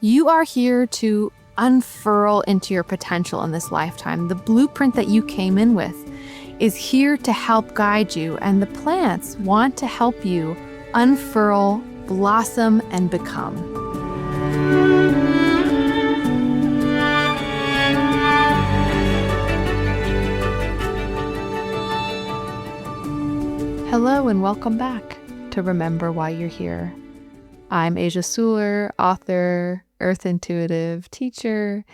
You are here to unfurl into your potential in this lifetime. The blueprint that you came in with is here to help guide you, and the plants want to help you unfurl, blossom, and become. Hello and welcome back to Remember Why You're Here. I'm Asia Suler, author, earth intuitive, teacher,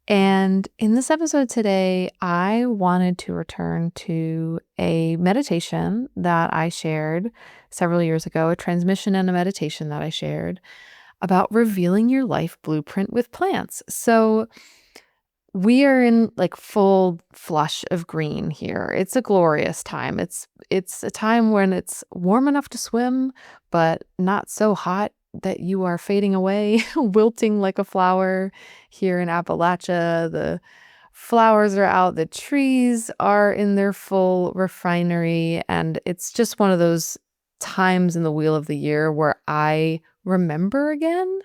and in this episode today, I wanted to return to a meditation that I shared several years ago, a transmission and a meditation that I shared about revealing your life blueprint with plants. So we are in like full flush of green here. It's a glorious time. It's a time when it's warm enough to swim, but not so hot that you are fading away, wilting like a flower here in Appalachia. The flowers are out, the trees are in their full refinery, and it's just one of those times in the wheel of the year where I remember again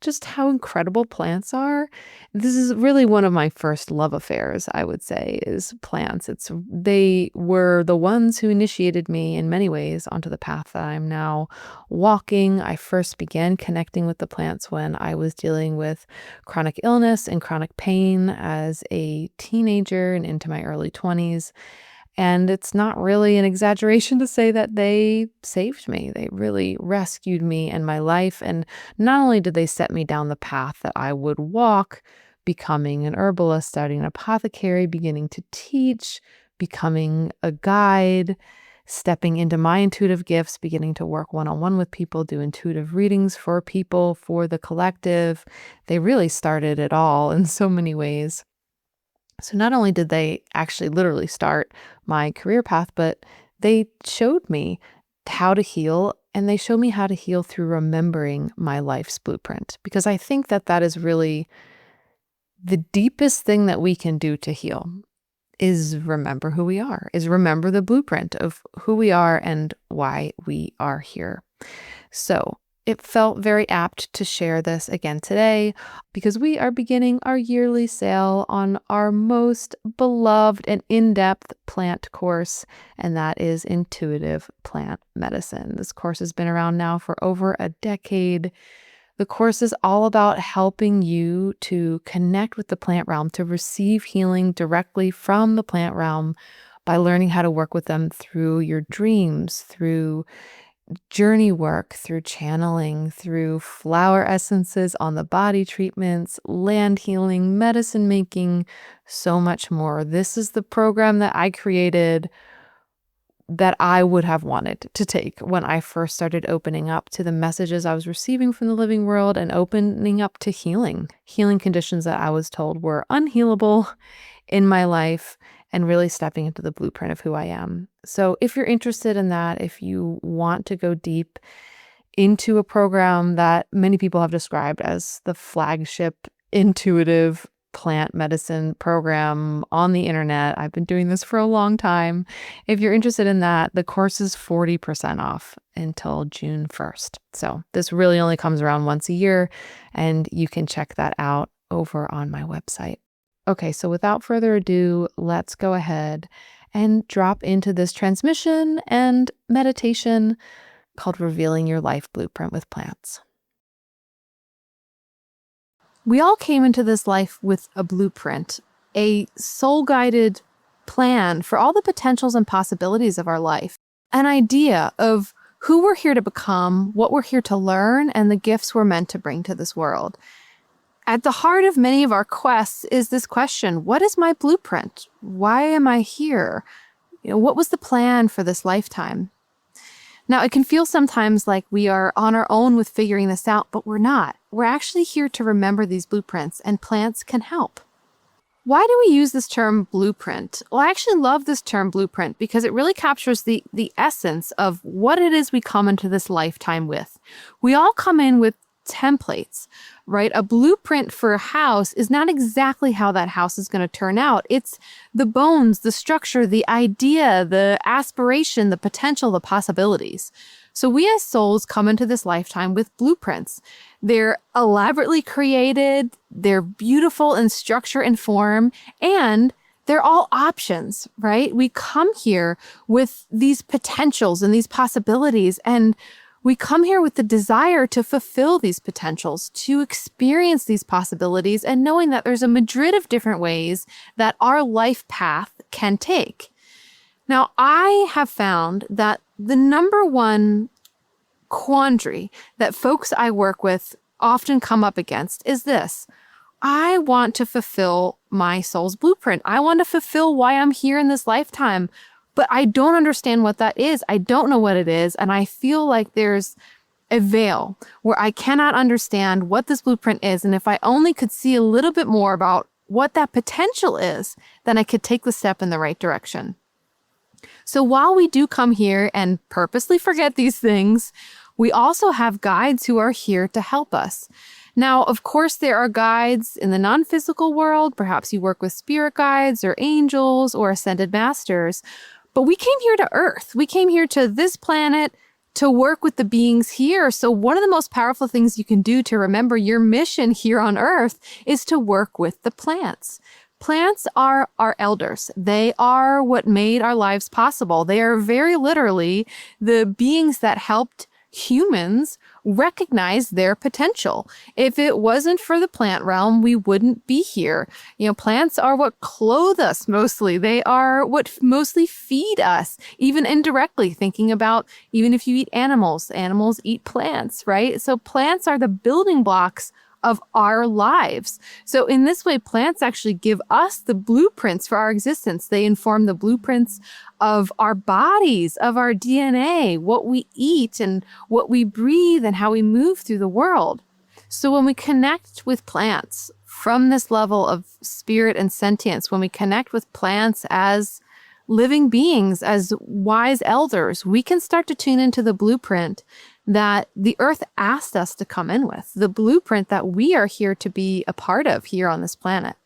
just how incredible plants are. This is really one of my first love affairs, I would say, is plants. They were the ones who initiated me in many ways onto the path that I'm now walking. I first began connecting with the plants when I was dealing with chronic illness and chronic pain as a teenager and into my early 20s. And it's not really an exaggeration to say that they saved me. They really rescued me and my life. And not only did they set me down the path that I would walk, becoming an herbalist, starting an apothecary, beginning to teach, becoming a guide, stepping into my intuitive gifts, beginning to work one-on-one with people, do intuitive readings for people, for the collective. They really started it all in so many ways. So not only did they actually literally start my career path, but they showed me how to heal, and they showed me how to heal through remembering my life's blueprint. Because I think that that is really the deepest thing that we can do to heal is remember who we are, is remember the blueprint of who we are and why we are here. So it felt very apt to share this again today because we are beginning our yearly sale on our most beloved and in-depth plant course, and that is Intuitive Plant Medicine. This course has been around now for over a decade. The course is all about helping you to connect with the plant realm, to receive healing directly from the plant realm by learning how to work with them through your dreams, through journey work, through channeling, through flower essences on the body treatments, land healing, medicine making, so much more. This is the program that I created that I would have wanted to take when I first started opening up to the messages I was receiving from the living world and opening up to healing conditions that I was told were unhealable in my life, and really stepping into the blueprint of who I am. So if you're interested in that, if you want to go deep into a program that many people have described as the flagship intuitive plant medicine program on the internet, I've been doing this for a long time. If you're interested in that, the course is 40% off until June 1st. So this really only comes around once a year, and you can check that out over on my website. Okay, so without further ado, let's go ahead and drop into this transmission and meditation called Revealing Your Life Blueprint with Plants. We all came into this life with a blueprint, a soul-guided plan for all the potentials and possibilities of our life, an idea of who we're here to become, what we're here to learn, and the gifts we're meant to bring to this world. At the heart of many of our quests is this question: what is my blueprint? Why am I here? What was the plan for this lifetime? Now, it can feel sometimes like we are on our own with figuring this out, but we're not. We're actually here to remember these blueprints, and plants can help. Why do we use this term blueprint? Well, I actually love this term blueprint because it really captures the essence of what it is we come into this lifetime with. We all come in with templates, right? A blueprint for a house is not exactly how that house is going to turn out. It's the bones, the structure, the idea, the aspiration, the potential, the possibilities. So we as souls come into this lifetime with blueprints. They're elaborately created, they're beautiful in structure and form, and they're all options, right? We come here with these potentials and these possibilities, and we come here with the desire to fulfill these potentials, to experience these possibilities, and knowing that there's a myriad of different ways that our life path can take. Now, I have found that the number one quandary that folks I work with often come up against is this. I want to fulfill my soul's blueprint. I want to fulfill why I'm here in this lifetime, but I don't understand what that is. I don't know what it is. And I feel like there's a veil where I cannot understand what this blueprint is. And if I only could see a little bit more about what that potential is, then I could take the step in the right direction. So while we do come here and purposely forget these things, we also have guides who are here to help us. Now, of course, there are guides in the non-physical world. Perhaps you work with spirit guides or angels or ascended masters. But we came here to Earth. We came here to this planet to work with the beings here. So one of the most powerful things you can do to remember your mission here on Earth is to work with the plants. Plants are our elders. They are what made our lives possible. They are very literally the beings that helped humans recognize their potential. If it wasn't for the plant realm, we wouldn't be here. Plants are what clothe us mostly. They are what mostly feed us, even indirectly, thinking about even if you eat animals eat plants, right? So plants are the building blocks of our lives. So in this way, plants actually give us the blueprints for our existence. They inform the blueprints of our bodies, of our DNA, what we eat and what we breathe and how we move through the world. So when we connect with plants from this level of spirit and sentience, when we connect with plants as living beings, as wise elders, we can start to tune into the blueprint that the earth asked us to come in with, the blueprint that we are here to be a part of here on this planet.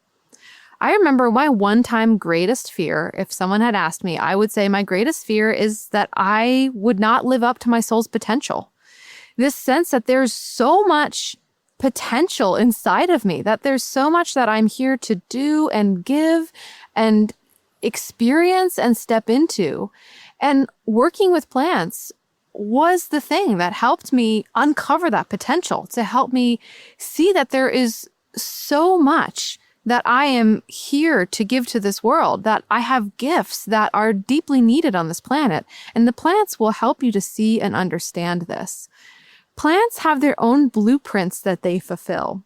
I remember my one-time greatest fear, if someone had asked me, I would say my greatest fear is that I would not live up to my soul's potential. This sense that there's so much potential inside of me, that there's so much that I'm here to do and give and experience and step into. And working with plants was the thing that helped me uncover that potential, to help me see that there is so much that I am here to give to this world, that I have gifts that are deeply needed on this planet. And the plants will help you to see and understand this. Plants have their own blueprints that they fulfill.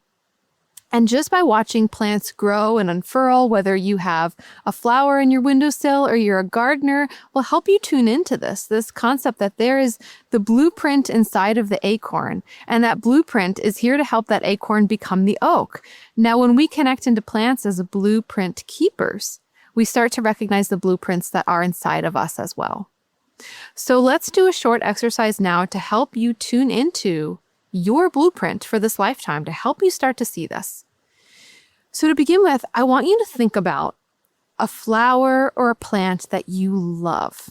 And just by watching plants grow and unfurl, whether you have a flower in your windowsill or you're a gardener, will help you tune into this concept that there is the blueprint inside of the acorn. And that blueprint is here to help that acorn become the oak. Now, when we connect into plants as blueprint keepers, we start to recognize the blueprints that are inside of us as well. So let's do a short exercise now to help you tune into your blueprint for this lifetime, to help you start to see this. So to begin with, I want you to think about a flower or a plant that you love.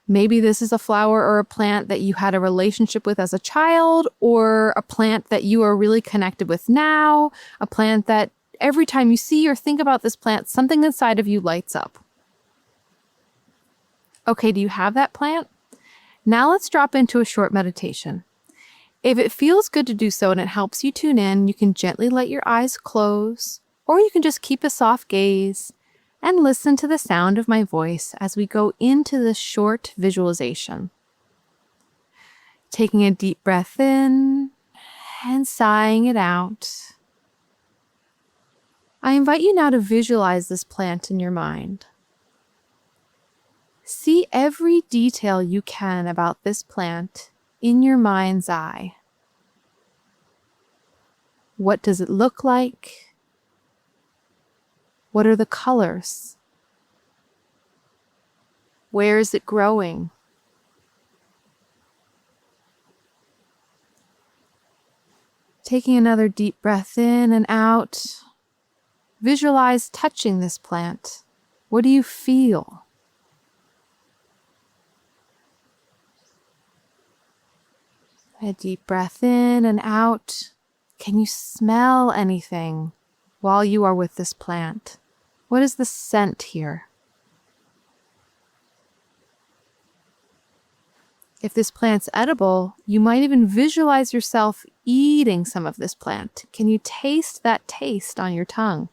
Maybe this is a flower or a plant that you had a relationship with as a child, or a plant that you are really connected with now, a plant that every time you see or think about this plant, something inside of you lights up. Okay, do you have that plant? Now let's drop into a short meditation. If it feels good to do so and it helps you tune in, you can gently let your eyes close, or you can just keep a soft gaze and listen to the sound of my voice as we go into this short visualization. Taking a deep breath in and sighing it out. I invite you now to visualize this plant in your mind. See every detail you can about this plant in your mind's eye. What does it look like? What are the colors? Where is it growing? Taking another deep breath in and out. Visualize touching this plant. What do you feel? A deep breath in and out. Can you smell anything while you are with this plant? What is the scent here? If this plant's edible, you might even visualize yourself eating some of this plant. Can you taste that taste on your tongue?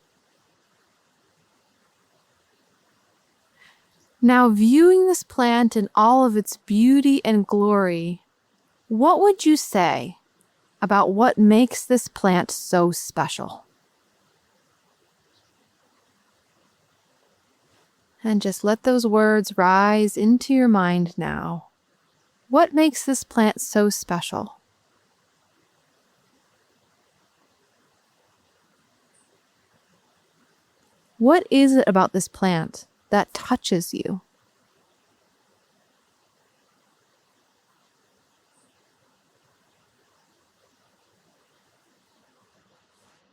Now, viewing this plant in all of its beauty and glory, what would you say about what makes this plant so special? And just let those words rise into your mind now. What makes this plant so special? What is it about this plant that touches you?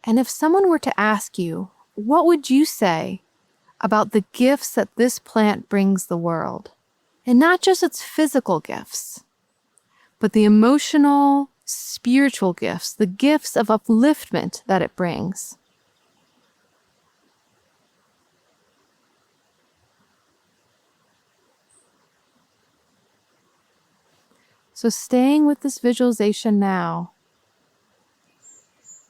And if someone were to ask you, what would you say about the gifts that this plant brings the world? And not just its physical gifts, but the emotional, spiritual gifts, the gifts of upliftment that it brings. So staying with this visualization now,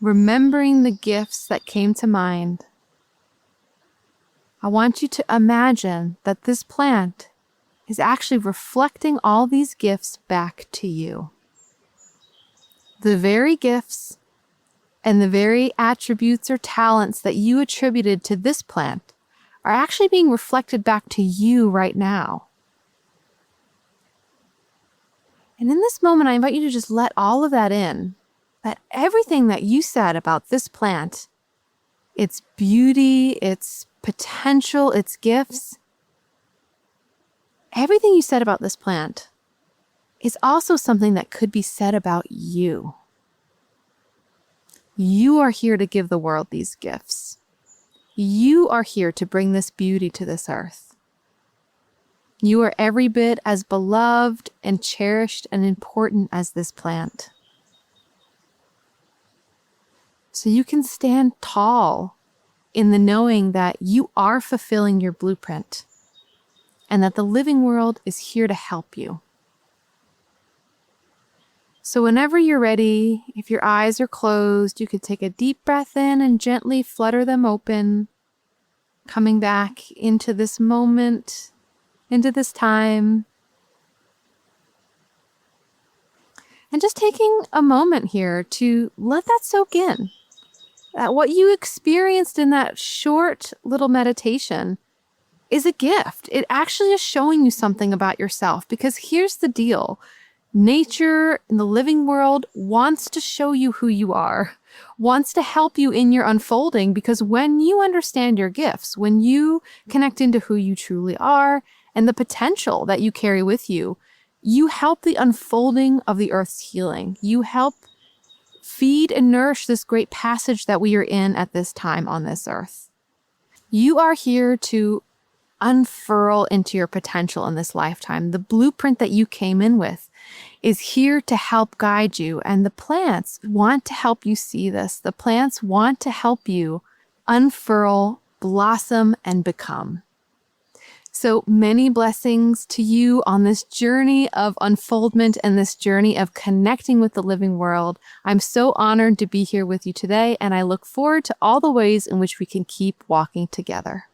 remembering the gifts that came to mind, I want you to imagine that this plant is actually reflecting all these gifts back to you. The very gifts and the very attributes or talents that you attributed to this plant are actually being reflected back to you right now. And in this moment, I invite you to just let all of that in, that everything that you said about this plant, its beauty, its potential, its gifts, everything you said about this plant is also something that could be said about you. You are here to give the world these gifts. You are here to bring this beauty to this earth. You are every bit as beloved and cherished and important as this plant. So you can stand tall in the knowing that you are fulfilling your blueprint and that the living world is here to help you. So whenever you're ready, if your eyes are closed, you could take a deep breath in and gently flutter them open, coming back into this moment, into this time. And just taking a moment here to let that soak in. That what you experienced in that short little meditation is a gift. It actually is showing you something about yourself, because here's the deal. Nature in the living world wants to show you who you are, wants to help you in your unfolding, because when you understand your gifts, when you connect into who you truly are and the potential that you carry with you, you help the unfolding of the earth's healing. You help feed and nourish this great passage that we are in at this time on this earth. You are here to unfurl into your potential in this lifetime. The blueprint that you came in with is here to help guide you. And the plants want to help you see this. The plants want to help you unfurl, blossom, and become. So many blessings to you on this journey of unfoldment and this journey of connecting with the living world. I'm so honored to be here with you today, and I look forward to all the ways in which we can keep walking together.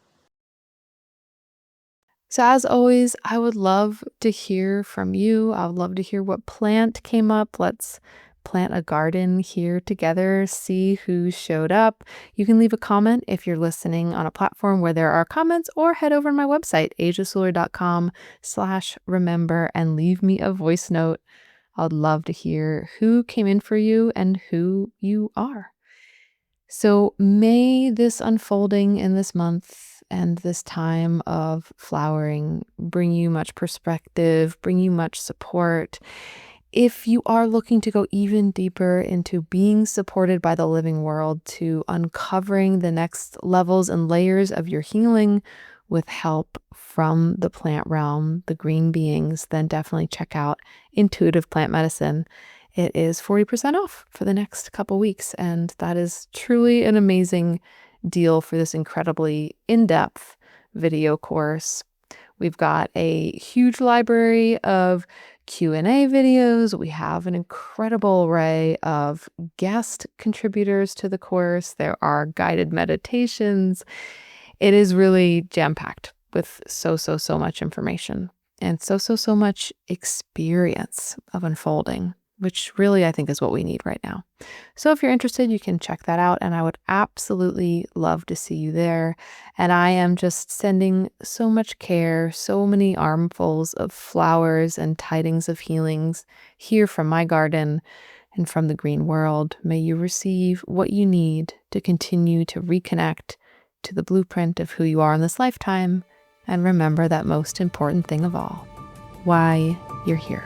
So as always, I would love to hear from you. I would love to hear what plant came up. Let's plant a garden here together, see who showed up. You can leave a comment if you're listening on a platform where there are comments, or head over to my website, asiasuler.com/remember, and leave me a voice note. I'd love to hear who came in for you and who you are. So may this unfolding in this month and this time of flowering bring you much perspective, bring you much support. If you are looking to go even deeper into being supported by the living world, to uncovering the next levels and layers of your healing with help from the plant realm, the green beings, then definitely check out Intuitive Plant Medicine. it is 40% off for the next couple weeks. And that is truly an amazing deal for this incredibly in-depth video course. We've got a huge library of Q&A videos. We have an incredible array of guest contributors to the course. There are guided meditations. It is really jam-packed with so much information and so much experience of unfolding, which really I think is what we need right now. So if you're interested, you can check that out, and I would absolutely love to see you there. And I am just sending so much care, so many armfuls of flowers and tidings of healings here from my garden and from the green world. May you receive what you need to continue to reconnect to the blueprint of who you are in this lifetime, and remember that most important thing of all, why you're here.